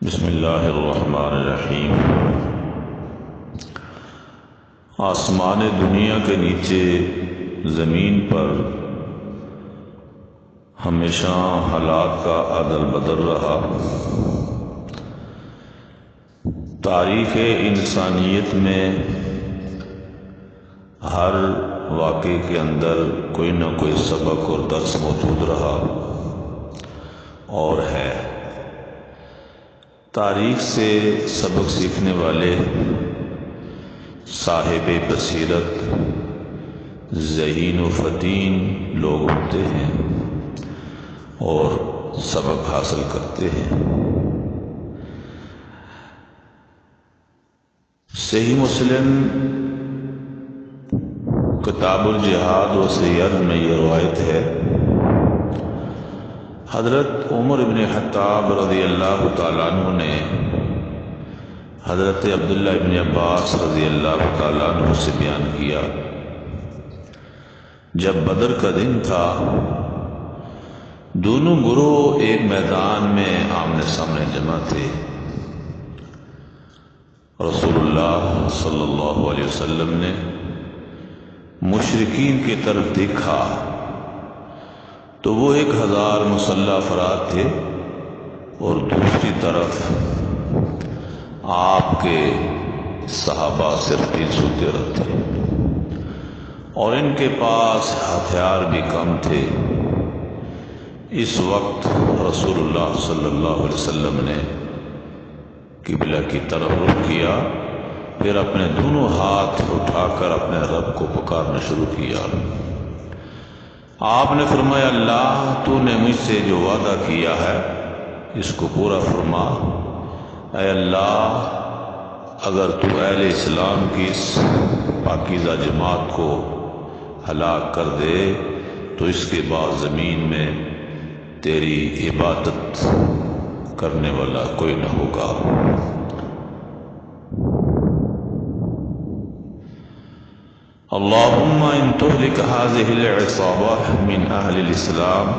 بسم اللہ الرحمن الرحیم۔ آسمان دنیا کے نیچے زمین پر ہمیشہ حالات کا عدل بدل رہا۔ تاریخ انسانیت میں ہر واقعے کے اندر کوئی نہ کوئی سبق اور درس موجود رہا اور ہے۔ تاریخ سے سبق سیکھنے والے صاحب بصیرت، ذہین و فطین لوگ ہوتے ہیں اور سبق حاصل کرتے ہیں۔ صحیح مسلم کتاب الجہاد و سیئر میں یہ روایت ہے، حضرت عمر بن خطاب رضی اللہ تعالیٰ عنہ نے حضرت عبداللہ بن عباس رضی اللہ تعالیٰ عنہ سے بیان کیا، جب بدر کا دن تھا، دونوں گروہ ایک میدان میں آمنے سامنے جمع تھے۔ رسول اللہ صلی اللہ علیہ وسلم نے مشرکین کی طرف دیکھا تو وہ 1000 مسلح افراد تھے اور دوسری طرف آپ کے صحابہ صرف 313 تھے اور ان کے پاس ہتھیار بھی کم تھے۔ اس وقت رسول اللہ صلی اللہ علیہ وسلم نے قبلہ کی طرف رخ کیا، پھر اپنے دونوں ہاتھ اٹھا کر اپنے رب کو پکارنا شروع کیا۔ آپ نے فرمایا، اللہ تو نے مجھ سے جو وعدہ کیا ہے اس کو پورا فرما۔ اے اللہ، اگر تو اہل اسلام کی اس پاکیزہ جماعت کو ہلاک کر دے تو اس کے بعد زمین میں تیری عبادت کرنے والا کوئی نہ ہوگا۔ اللہم ان تہلک هذه العصابہ من اہل الاسلام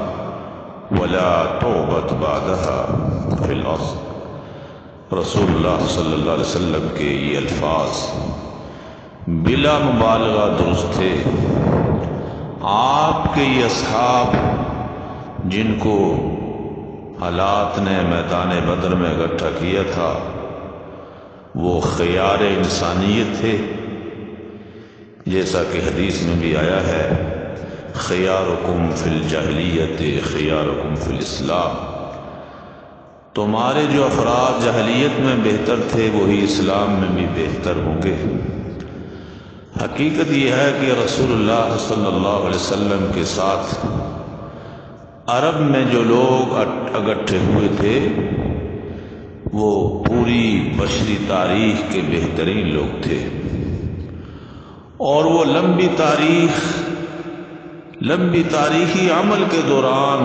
ولا توبت بعدها فی الارض۔ رسول اللہ صلی اللہ علیہ وسلم کے یہ الفاظ بلا مبالغہ درست تھے۔ آپ کے یہ اصحاب جن کو حالات نے میدان بدر میں اکٹھا کیا تھا، وہ خیار انسانیت تھے، جیسا کہ حدیث میں بھی آیا ہے، خیارکم فی الجاہلیت خیارکم فی الاسلام۔ تمہارے جو افراد جاہلیت میں بہتر تھے وہی اسلام میں بھی بہتر ہوں گے۔ حقیقت یہ ہے کہ رسول اللہ صلی اللہ علیہ وسلم کے ساتھ عرب میں جو لوگ اکٹھے ہوئے تھے وہ پوری بشری تاریخ کے بہترین لوگ تھے، اور وہ لمبی تاریخی عمل کے دوران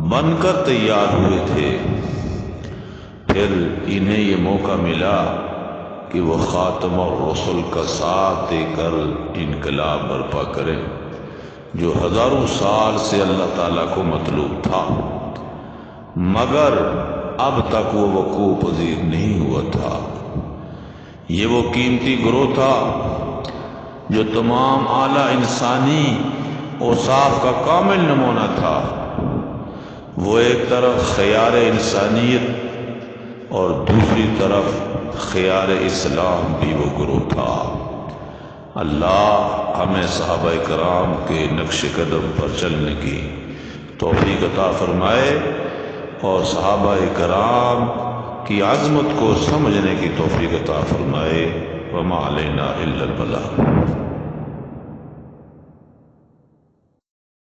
بن کر تیار ہوئے تھے۔ پھر انہیں یہ موقع ملا کہ وہ خاتم الرسل کا ساتھ دے کر انقلاب برپا کریں، جو ہزاروں سال سے اللہ تعالیٰ کو مطلوب تھا، مگر اب تک وہ وقوع پذیر نہیں ہوا تھا۔ یہ وہ قیمتی گروہ تھا جو تمام اعلیٰ انسانی اوصاف کا کامل نمونہ تھا۔ وہ ایک طرف خیار انسانیت اور دوسری طرف خیار اسلام بھی وہ گروہ تھا۔ اللہ ہمیں صحابہ کرام کے نقش قدم پر چلنے کی توفیق عطا فرمائے اور صحابہ کرام کی عظمت کو سمجھنے کی توفیق عطا فرمائے۔ وما علینا الا البلاغ۔